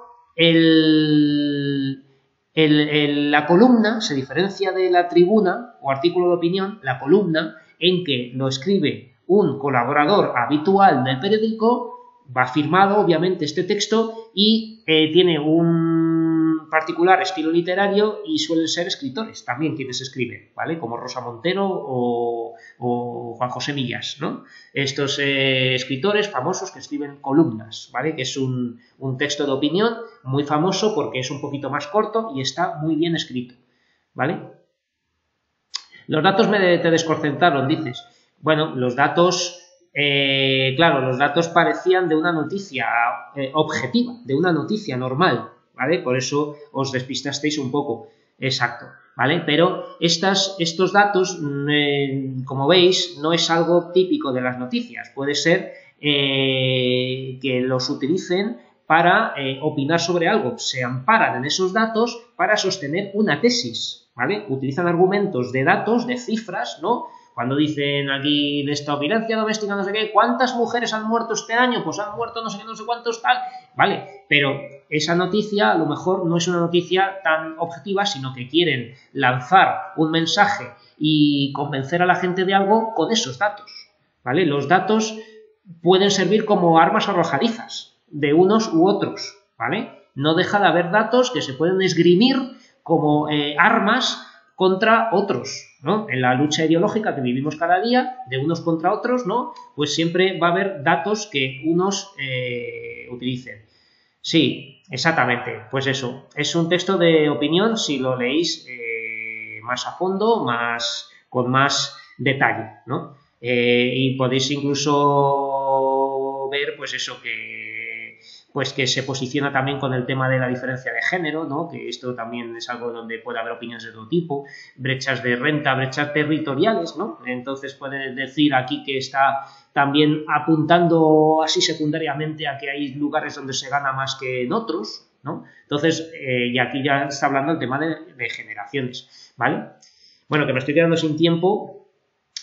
la columna se diferencia de la tribuna o artículo de opinión, la columna, en que lo escribe un colaborador habitual del periódico, va firmado obviamente este texto y tiene un particular estilo literario y suelen ser escritores también quienes escriben, ¿vale? Como Rosa Montero o Juan José Millás, ¿no? Estos escritores famosos que escriben columnas, ¿vale? Que es un texto de opinión muy famoso porque es un poquito más corto y está muy bien escrito, ¿vale? Los datos te desconcentraron, dices. Bueno, los datos, claro, los datos parecían de una noticia objetiva, de una noticia normal, ¿vale? Por eso os despistasteis un poco, exacto, ¿vale? Pero estos datos, como veis, no es algo típico de las noticias. Puede ser que los utilicen para opinar sobre algo, se amparan en esos datos para sostener una tesis, ¿vale? Utilizan argumentos de datos, de cifras, ¿no? Cuando dicen aquí de esta violencia doméstica, no sé qué, ¿cuántas mujeres han muerto este año? Pues han muerto no sé qué, no sé cuántos, tal, ¿vale? Pero esa noticia a lo mejor no es una noticia tan objetiva, sino que quieren lanzar un mensaje y convencer a la gente de algo con esos datos, ¿vale? Los datos pueden servir como armas arrojadizas de unos u otros, ¿vale? No deja de haber datos que se pueden esgrimir como armas contra otros, ¿no? En la lucha ideológica que vivimos cada día, de unos contra otros, ¿no? Pues siempre va a haber datos que unos utilicen. Sí, exactamente, pues eso, es un texto de opinión si lo leéis más a fondo, con más detalle, ¿no? Y podéis incluso ver, pues eso, que se posiciona también con el tema de la diferencia de género, ¿no? Que esto también es algo donde puede haber opiniones de todo tipo, brechas de renta, brechas territoriales, ¿no? Entonces puede decir aquí que está también apuntando así secundariamente a que hay lugares donde se gana más que en otros, ¿no? Entonces, y aquí ya está hablando el tema de generaciones, ¿vale? Bueno, que me estoy quedando sin tiempo.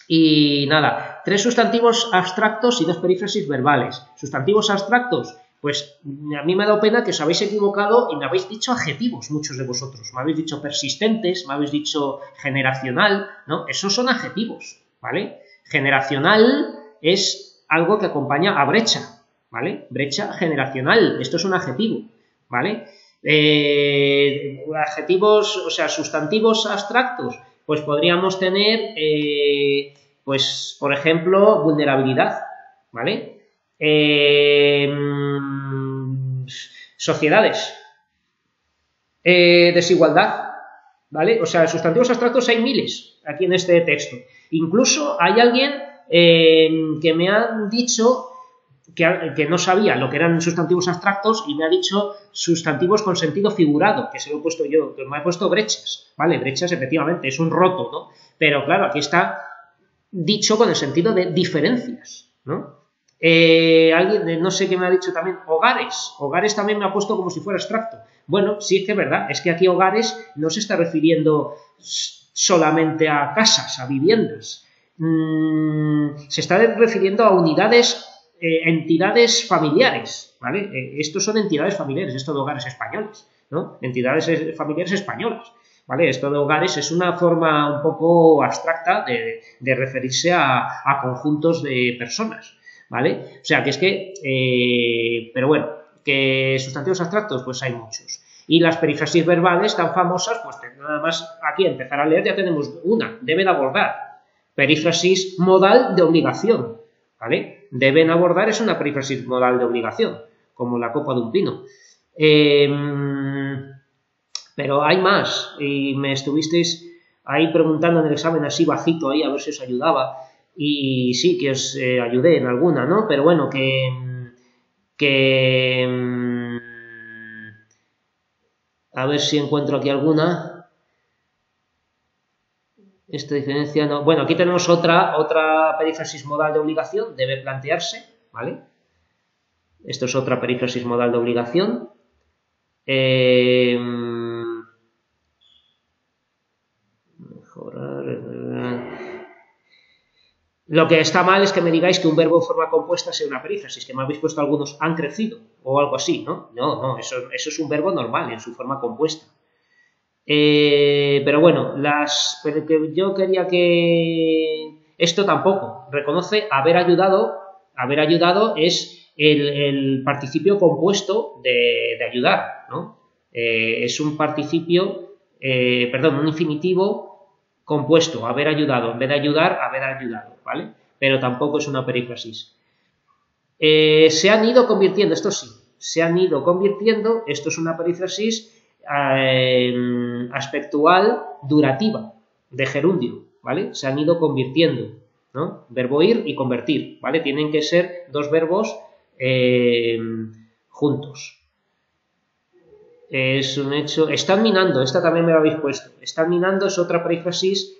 Y nada, 3 sustantivos abstractos y 2 perífrasis verbales. Sustantivos abstractos, pues a mí me ha dado pena que os habéis equivocado y me habéis dicho adjetivos, muchos de vosotros. Me habéis dicho persistentes, me habéis dicho generacional, ¿no? Esos son adjetivos, ¿vale? Generacional es algo que acompaña a brecha, ¿vale? Brecha generacional, esto es un adjetivo, ¿vale? Adjetivos, o sea, sustantivos abstractos, pues podríamos tener, pues, por ejemplo, vulnerabilidad, ¿vale? Sociedades, desigualdad, ¿vale? O sea, sustantivos abstractos hay miles aquí en este texto. Incluso hay alguien que me ha dicho que no sabía lo que eran sustantivos abstractos y me ha dicho sustantivos con sentido figurado, que se lo he puesto yo, que me ha puesto brechas, ¿vale? Brechas, efectivamente, es un roto, ¿no? Pero claro, aquí está dicho con el sentido de diferencias, ¿no? Alguien, no sé qué me ha dicho también, hogares también me ha puesto como si fuera abstracto. Bueno, sí, es que es verdad, es que aquí hogares no se está refiriendo solamente a casas, a viviendas, se está refiriendo a unidades, entidades familiares, ¿vale? Estos son entidades familiares, esto de hogares españoles, ¿no? Entidades familiares españolas, ¿vale? Esto de hogares es una forma un poco abstracta de referirse a conjuntos de personas, ¿vale? O sea, que es que, pero bueno, que sustantivos abstractos, pues hay muchos. Y las perífrasis verbales tan famosas, pues nada más aquí empezar a leer ya tenemos una, deben abordar. Perífrasis modal de obligación, ¿vale? Deben abordar es una perífrasis modal de obligación, como la copa de un pino. Pero hay más, y me estuvisteis ahí preguntando en el examen así bajito, ahí a ver si os ayudaba, y sí que os ayudé en alguna, ¿no? Pero bueno, a ver si encuentro aquí alguna. Esta diferencia no. Bueno, aquí tenemos otra perífrasis modal de obligación, debe plantearse, ¿vale? Esto es otra perífrasis modal de obligación. Lo que está mal es que me digáis que un verbo en forma compuesta sea una perífrasis, que me habéis puesto algunos han crecido o algo así, ¿no? No, eso es un verbo normal en su forma compuesta. Pero bueno, pero que yo quería que esto tampoco reconoce haber ayudado. Haber ayudado es el participio compuesto de ayudar, ¿no? Es un participio, un infinitivo compuesto, haber ayudado, en vez de ayudar, haber ayudado, ¿vale? Pero tampoco es una perífrasis. Se han ido convirtiendo, esto sí, se han ido convirtiendo, esto es una perífrasis aspectual durativa, de gerundio, ¿vale? Se han ido convirtiendo, ¿no? Verbo ir y convertir, ¿vale? Tienen que ser dos verbos juntos. Es un hecho. Están minando, esta también me lo habéis puesto. Están minando es otra perífrasis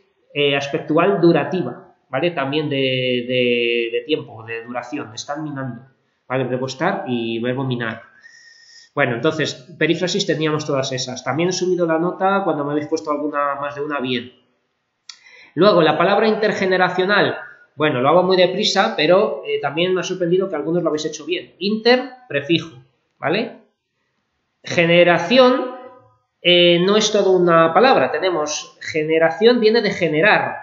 aspectual durativa, ¿vale? También de tiempo, de duración. Están minando, ¿vale? Verbo estar y verbo minar. Bueno, entonces, perífrasis teníamos todas esas. También he subido la nota cuando me habéis puesto alguna, más de una bien. Luego, la palabra intergeneracional. Bueno, lo hago muy deprisa, pero también me ha sorprendido que algunos lo habéis hecho bien. Inter, prefijo, ¿vale? Generación no es todo una palabra. Tenemos generación, viene de generar.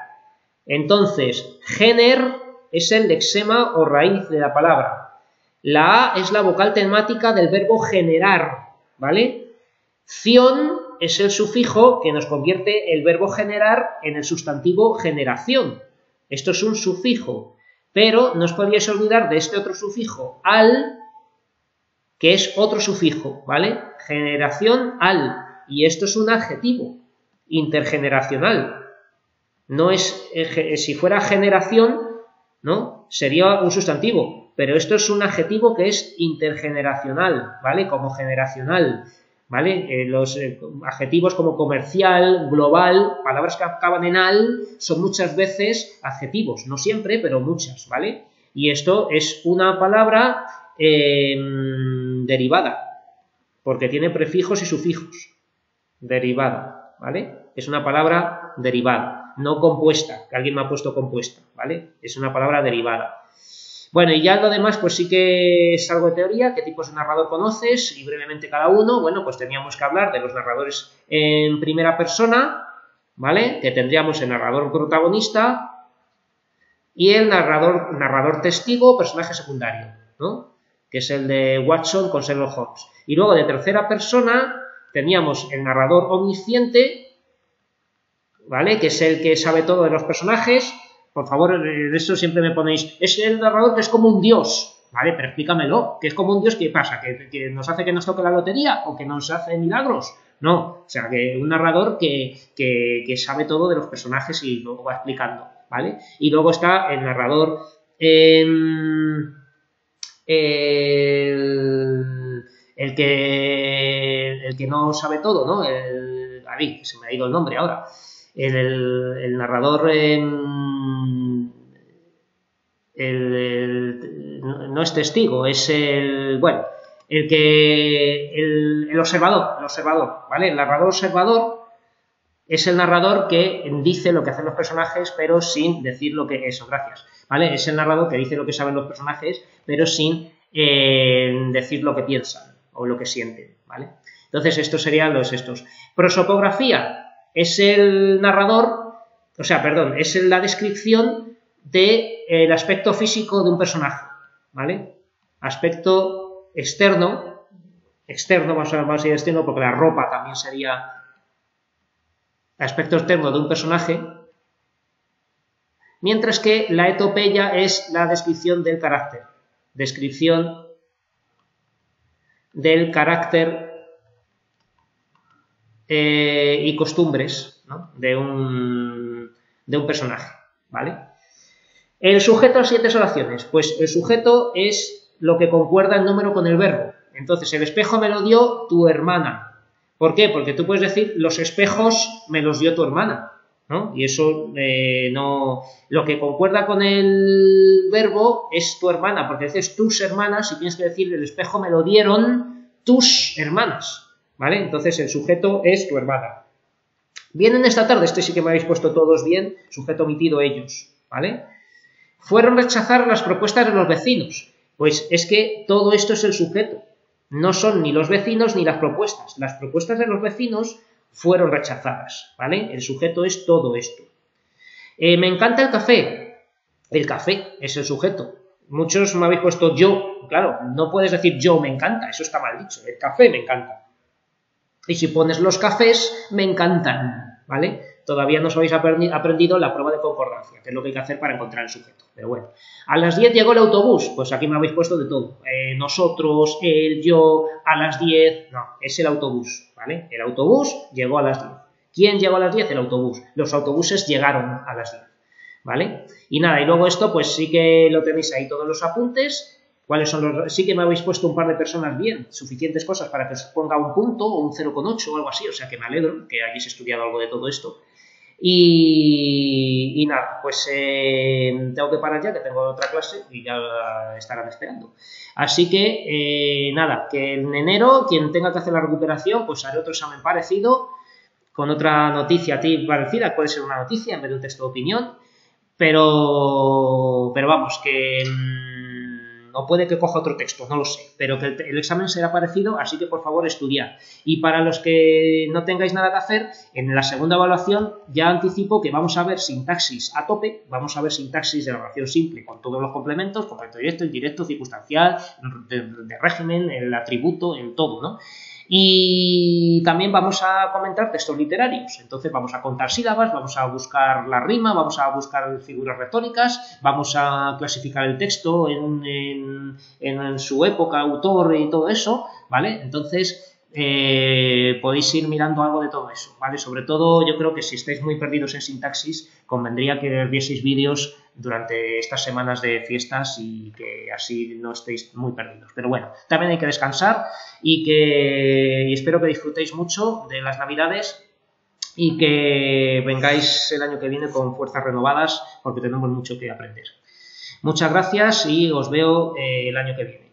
Entonces, gener es el lexema o raíz de la palabra. La A es la vocal temática del verbo generar, ¿vale? Ción es el sufijo que nos convierte el verbo generar en el sustantivo generación. Esto es un sufijo, pero no os podríais olvidar de este otro sufijo, al, que es otro sufijo, ¿vale? Generación, al, y esto es un adjetivo intergeneracional. No es, si fuera generación, ¿no? Sería un sustantivo. Pero esto es un adjetivo que es intergeneracional, ¿vale? Como generacional, ¿vale? Los adjetivos como comercial, global, palabras que acaban en al, son muchas veces adjetivos, no siempre, pero muchas, ¿vale? Y esto es una palabra derivada, porque tiene prefijos y sufijos. Derivada, ¿vale? Es una palabra derivada, no compuesta, que alguien me ha puesto compuesta, ¿vale? Es una palabra derivada. Bueno, y ya lo demás, pues sí que es algo de teoría, qué tipos de narrador conoces y brevemente cada uno. Bueno, pues teníamos que hablar de los narradores en primera persona, ¿vale? Que tendríamos el narrador protagonista y el narrador testigo o personaje secundario, ¿no? Que es el de Watson con Sherlock Holmes. Y luego de tercera persona teníamos el narrador omnisciente, ¿vale? Que es el que sabe todo de los personajes. Por favor, en esto siempre me ponéis, es el narrador que es como un dios, ¿vale? Pero explícamelo, que es como un dios, ¿qué pasa? ¿Que nos hace que nos toque la lotería o que nos hace milagros? No, o sea, que un narrador que sabe todo de los personajes y luego va explicando, ¿vale? Y luego está el narrador, el que no sabe todo, ¿no? Ahí, se me ha ido el nombre ahora. El narrador no es testigo, es el observador, ¿vale? El narrador observador es el narrador que dice lo que hacen los personajes, pero sin decir lo que eso, gracias, ¿vale? Es el narrador que dice lo que saben los personajes, pero sin decir lo que piensan o lo que sienten, ¿vale? Entonces, estos serían estos. Prosopografía es el narrador, es la descripción del aspecto físico de un personaje, ¿vale? Aspecto externo, vamos a decir externo porque la ropa también sería aspecto externo de un personaje, mientras que la etopeya es la descripción del carácter, y costumbres, ¿no? de un personaje, ¿vale? El sujeto a 7 oraciones, pues el sujeto es lo que concuerda el número con el verbo. Entonces, el espejo me lo dio tu hermana. ¿Por qué? Porque tú puedes decir, los espejos me los dio tu hermana, ¿no? Y eso no... Lo que concuerda con el verbo es tu hermana, porque dices tus hermanas y tienes que decir, el espejo me lo dieron tus hermanas, ¿vale? Entonces, el sujeto es tu hermana. Vienen esta tarde, este sí que me habéis puesto todos bien, sujeto omitido ellos, ¿vale? Fueron rechazar las propuestas de los vecinos. Pues es que todo esto es el sujeto. No son ni los vecinos ni las propuestas. Las propuestas de los vecinos fueron rechazadas, ¿vale? El sujeto es todo esto. Me encanta el café. El café es el sujeto. Muchos me habéis puesto yo. Claro, no puedes decir yo me encanta, eso está mal dicho. El café me encanta. Y si pones los cafés, me encantan, ¿vale? Todavía no os habéis aprendido la prueba de concordancia, que es lo que hay que hacer para encontrar el sujeto. Pero bueno, a las 10 llegó el autobús, pues aquí me habéis puesto de todo. Nosotros, él, yo, a las 10, no, es el autobús, ¿vale? El autobús llegó a las 10. ¿Quién llegó a las 10? El autobús. Los autobuses llegaron a las 10, ¿vale? Y nada, y luego esto, pues sí que lo tenéis ahí todos los apuntes. ¿Cuáles son los...? Sí que me habéis puesto un par de personas bien, suficientes cosas para que os ponga un punto o un 0,8 o algo así, o sea que me alegro que hayáis estudiado algo de todo esto. Y nada, pues tengo que parar ya, que tengo otra clase y ya estarán esperando. Así que, nada, que en enero, quien tenga que hacer la recuperación, pues haré otro examen parecido, con otra noticia a ti parecida, puede ser una noticia en vez de un texto de opinión, pero vamos, que... o puede que coja otro texto, no lo sé, pero que el examen será parecido, así que por favor estudiad. Y para los que no tengáis nada que hacer, en la segunda evaluación ya anticipo que vamos a ver sintaxis a tope, vamos a ver sintaxis de la oración simple con todos los complementos, complemento directo, indirecto, circunstancial, de régimen, el atributo, en todo, ¿no? Y también vamos a comentar textos literarios, entonces vamos a contar sílabas, vamos a buscar la rima, vamos a buscar figuras retóricas, vamos a clasificar el texto en su época, autor y todo eso, ¿vale? Entonces podéis ir mirando algo de todo eso, ¿vale? Sobre todo yo creo que si estáis muy perdidos en sintaxis, convendría que vieseis vídeos durante estas semanas de fiestas y que así no estéis muy perdidos. Pero bueno, también hay que descansar y espero que disfrutéis mucho de las Navidades y que vengáis el año que viene con fuerzas renovadas porque tenemos mucho que aprender. Muchas gracias y os veo el año que viene.